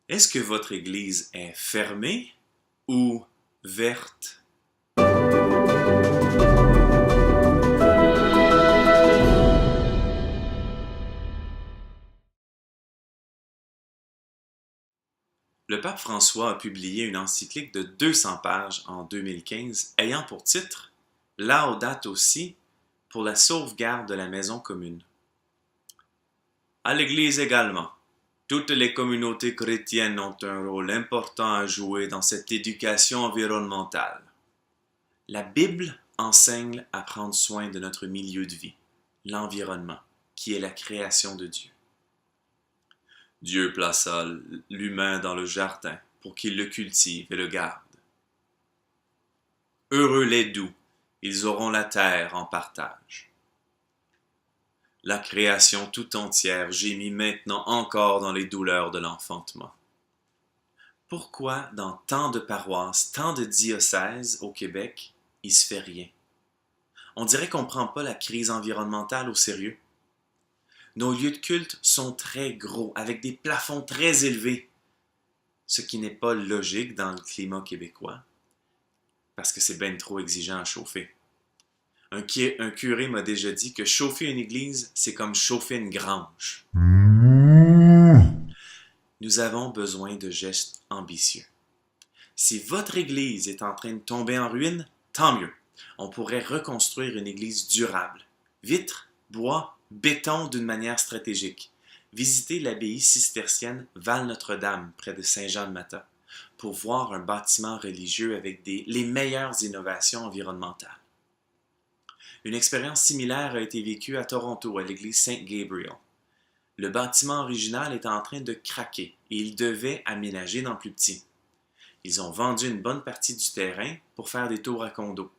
Est-ce que votre église est fermée ou verte? Le pape François a publié une encyclique de 200 pages en 2015 ayant pour titre « Laudato Si pour la sauvegarde de la maison commune ». À l'Église également, toutes les communautés chrétiennes ont un rôle important à jouer dans cette éducation environnementale. La Bible enseigne à prendre soin de notre milieu de vie, l'environnement, qui est la création de Dieu. Dieu plaça l'humain dans le jardin pour qu'il le cultive et le garde. Heureux les doux, ils auront la terre en partage. La création tout entière gémit maintenant encore dans les douleurs de l'enfantement. Pourquoi dans tant de paroisses, tant de diocèses au Québec, il se fait rien? On dirait qu'on ne prend pas la crise environnementale au sérieux. Nos lieux de culte sont très gros, avec des plafonds très élevés, ce qui n'est pas logique dans le climat québécois, parce que c'est bien trop exigeant à chauffer. Un curé m'a déjà dit que chauffer une église, c'est comme chauffer une grange. Nous avons besoin de gestes ambitieux. Si votre église est en train de tomber en ruine, tant mieux. On pourrait reconstruire une église durable. Vitres, bois, béton d'une manière stratégique. Visitez l'abbaye cistercienne Val-Notre-Dame, près de Saint-Jean-de-Matha, pour voir un bâtiment religieux avec les meilleures innovations environnementales. Une expérience similaire a été vécue à Toronto, à l'église Saint Gabriel. Le bâtiment original est en train de craquer et ils devaient aménager dans plus petit. Ils ont vendu une bonne partie du terrain pour faire des tours à condos.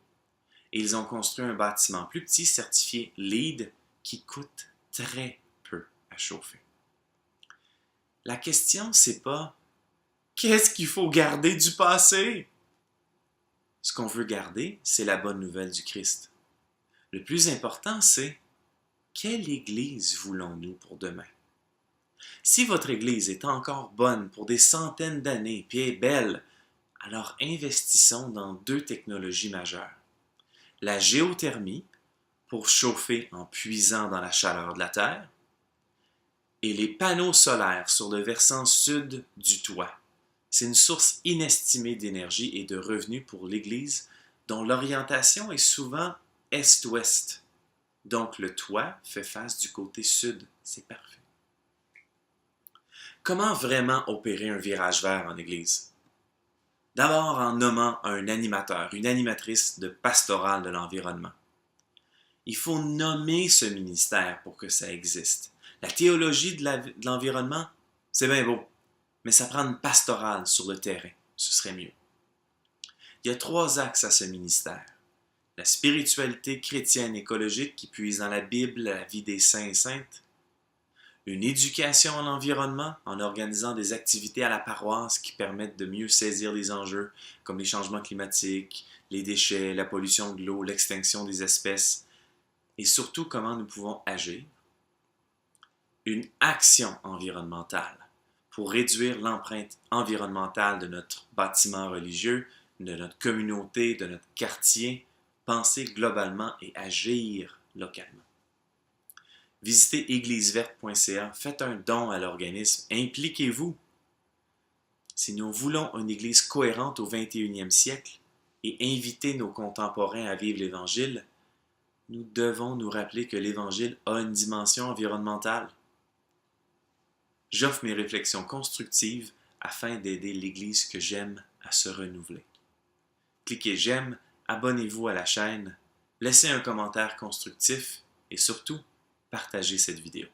Et ils ont construit un bâtiment plus petit certifié LEED qui coûte très peu à chauffer. La question, c'est pas qu'est-ce qu'il faut garder du passé? Ce qu'on veut garder, c'est la bonne nouvelle du Christ. Le plus important, c'est quelle Église voulons-nous pour demain? Si votre Église est encore bonne pour des centaines d'années puis est belle, alors investissons dans deux technologies majeures. La géothermie, pour chauffer en puisant dans la chaleur de la terre, et les panneaux solaires sur le versant sud du toit. C'est une source inestimée d'énergie et de revenus pour l'Église dont l'orientation est souvent est-ouest. Donc le toit fait face du côté sud. C'est parfait. Comment vraiment opérer un virage vert en Église? D'abord en nommant un animateur, une animatrice de pastorale de l'environnement. Il faut nommer ce ministère pour que ça existe. La théologie de l'environnement, c'est bien beau, mais ça prend une pastorale sur le terrain. Ce serait mieux. Il y a 3 axes à ce ministère. La spiritualité chrétienne écologique qui puise dans la Bible, la vie des saints et saintes. Une éducation en environnement en organisant des activités à la paroisse qui permettent de mieux saisir les enjeux comme les changements climatiques, les déchets, la pollution de l'eau, l'extinction des espèces et surtout comment nous pouvons agir. Une action environnementale pour réduire l'empreinte environnementale de notre bâtiment religieux, de notre communauté, de notre quartier, penser globalement et agir localement. Visitez égliseverte.ca, faites un don à l'organisme, impliquez-vous. Si nous voulons une Église cohérente au 21e siècle et inviter nos contemporains à vivre l'Évangile, nous devons nous rappeler que l'Évangile a une dimension environnementale. J'offre mes réflexions constructives afin d'aider l'Église que j'aime à se renouveler. Cliquez j'aime, abonnez-vous à la chaîne, laissez un commentaire constructif et surtout, partagez cette vidéo.